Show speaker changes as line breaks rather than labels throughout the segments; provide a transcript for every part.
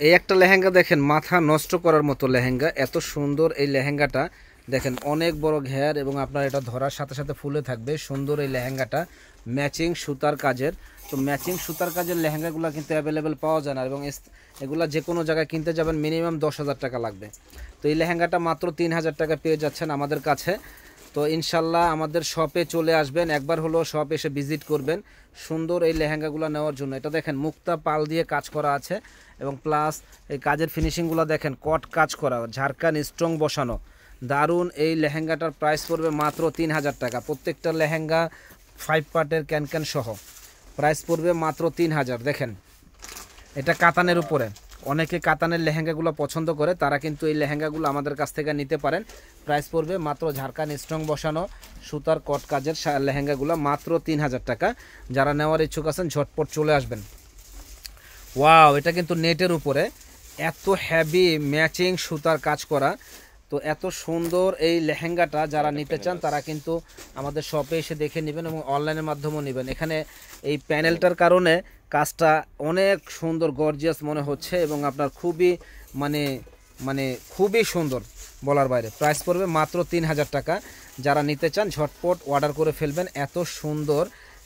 এই একটা লেহেঙ্গা দেখেন, মাথা নষ্ট করার মতো লেহেঙ্গা, এত সুন্দর এই লেহেঙ্গাটা দেখেন, অনেক বড় ঘের এবং আপনার এটা ধরার সাথে সাথে ফুলে থাকবে। সুন্দর এই লেহেঙ্গাটা ম্যাচিং সুতার কাজের। তো ম্যাচিং সুতার কাজের লেহেঙ্গাগুলো কিন্তু অ্যাভেলেবেল পাওয়া যায় না, এবং এগুলা যে কোনো জায়গায় কিনতে যাবেন মিনিমাম 10,000 টাকা লাগবে। তো এই লেহেঙ্গাটা মাত্র 3,000 টাকা পেয়ে যাচ্ছেন আমাদের কাছে। তো ইনশাল্লাহ আমাদের শপে চলে আসবেন, একবার হলো শপ এসে ভিজিট করবেন সুন্দর এই লেহেঙ্গাগুলো নেওয়ার জন্য। এটা দেখেন মুক্তা পাল দিয়ে কাজ করা আছে, এবং প্লাস এই কাজের ফিনিশিংগুলো দেখেন, কট কাজ করা, ঝাড়খান স্ট্রং বসানো, দারুণ। এই লেহেঙ্গাটার প্রাইস পড়বে মাত্র 3,000 টাকা। প্রত্যেকটা লেহেঙ্গা 5 পার্টের ক্যান সহ প্রাইস পড়বে মাত্র 3,000। দেখেন এটা কাতানের উপরে, অনেকে কাতানের লেহেঙ্গাগুলো পছন্দ করে, তারা কিন্তু এই লেহেঙ্গাগুলো আমাদের কাছ থেকে নিতে পারেন। প্রাইস পড়বে মাত্র ঝাড়খান স্ট্রং বসানো সুতার কট কাজের লেহেঙ্গাগুলো মাত্র 3,000 টাকা। যারা নেওয়ার ইচ্ছুক আছেন ঝটপট চলে আসবেন। ওয়াও, এটা কিন্তু নেটের উপরে এত হেভি ম্যাচিং সুতার কাজ করা। তো এত সুন্দর এই লেহেঙ্গাটা যারা নিতে চান তারা কিন্তু আমাদের শপে এসে দেখে নেবেন, এবং অনলাইনের মাধ্যমেও নেবেন। এখানে এই প্যানেলটার কারণে কাজটা অনেক সুন্দর গর্জিয়াস মনে হচ্ছে, এবং আপনার খুবই মানে খুবই সুন্দর, বলার বাইরে। প্রাইস পড়বে মাত্র 3,000 টাকা। যারা নিতে চান ঝটপট অর্ডার করে ফেলবেন। এত সুন্দর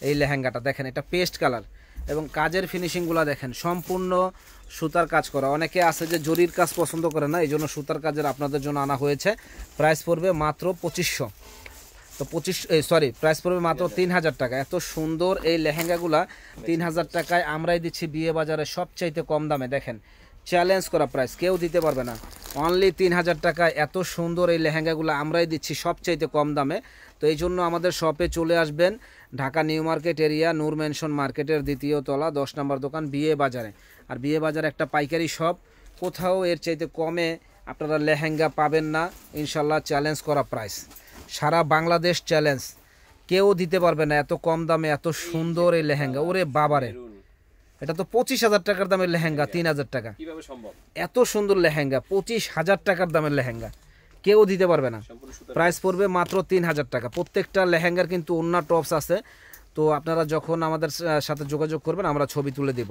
এই লেহেঙ্গাটা দেখেন, এটা পেস্ট কালার, এবং কাজের ফিনিশিংগুলো দেখেন সম্পূর্ণ সুতার কাজ করা। অনেকে আছে যে জরির কাজ পছন্দ করে না, এই জন্য সুতার কাজের আপনাদের জন্য আনা হয়েছে। প্রাইস পড়বে মাত্র 2500। তো প্রাইস পড়বে মাত্র 3,000 টাকা। এত সুন্দর এই লেহেঙ্গাগুলা 3,000 টাকায় আমরাই দিচ্ছি বিয়ে বাজারে সবচাইতে কম দামে। দেখেন চ্যালেঞ্জ করা প্রাইস, কেউ দিতে পারবে না। অনলি 3,000 টাকায় এত সুন্দর এই লেহেঙ্গাগুলো আমরাই দিচ্ছি সবচাইতে কম দামে। তো এই জন্য আমাদের শপে চলে আসবেন, ঢাকা নিউ মার্কেট এরিয়া, নূর মেনশন মার্কেটের 2য় তলা 10 নম্বর দোকান, বিয়ে বাজারে। আর বিয়ে বাজার একটা পাইকারি শপ, কোথাও এর চাইতে কমে আপনারা লেহেঙ্গা পাবেন না ইনশাল্লাহ। চ্যালেঞ্জ করা প্রাইস, সারা বাংলাদেশ চ্যালেঞ্জ, কেউ দিতে পারবে না এত কম দামে এত সুন্দর এই লেহেঙ্গা। ওরে বাবারে, এটা তো 25,000 টাকার দামের লেহেঙ্গা, 3,000 টাকা
কিভাবে সম্ভব?
এত সুন্দর লেহেঙ্গা 25,000 টাকার দামের লেহেঙ্গা কেউ দিতে পারবে না। প্রাইস পড়বে মাত্র 3,000 টাকা। প্রত্যেকটা লেহেঙ্গার কিন্তু ওন্না টপস আছে। তো আপনারা যখন আমাদের সাথে যোগাযোগ করবেন আমরা ছবি তুলে দেব।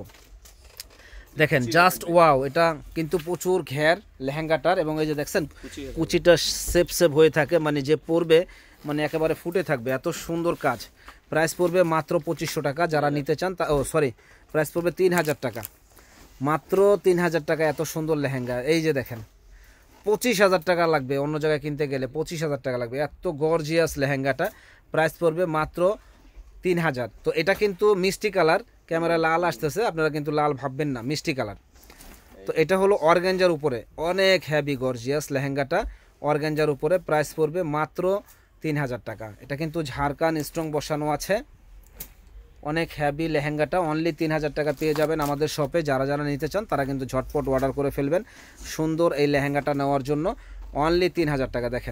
দেখেন জাস্ট ওয়াও, এটা কিন্তু প্রচুর ঘের লেহেঙ্গাটার, এবং এই যে দেখছেন কুচিটা সেপ হয়ে থাকে, মানে যে পরবে মানে একেবারে ফুটে থাকবে, এত সুন্দর কাজ। প্রাইস পড়বে মাত্র 2500 টাকা। যারা নিতে চান প্রাইস পড়বে 3,000 টাকা, মাত্র 3,000 টাকা। এত সুন্দর লেহেঙ্গা, এই যে দেখেন 25,000 টাকা লাগবে, অন্য জায়গায় কিনতে গেলে 25,000 টাকা লাগবে। এত গর্জিয়াস লেহেঙ্গাটা প্রাইস পড়বে মাত্র 3,000। তো এটা কিন্তু মিষ্টি কালার, ক্যামেরা লাল আসতেছে, আপনারা কিন্তু লাল ভাববেন না, মিষ্টি কালার। তো এটা হলো অর্গানজার উপরে, অনেক হেভি গর্জিয়াস লেহেঙ্গাটা অর্গানজার উপরে। প্রাইস পড়বে মাত্র 3,000 টাকা। এটা কিন্তু ঝাড়খান স্ট্রং বসানো আছে, অনেক হেভি লেহেঙ্গাটা অনলি 3,000 টাকা পেয়ে যাবেন আমাদের শপে। যারা যারা নিতে চান তারা কিন্তু ঝটপট অর্ডার করে ফেলবেন সুন্দর এই লেহেঙ্গাটা নেওয়ার জন্য। অনলি 3,000 টাকা। দেখেন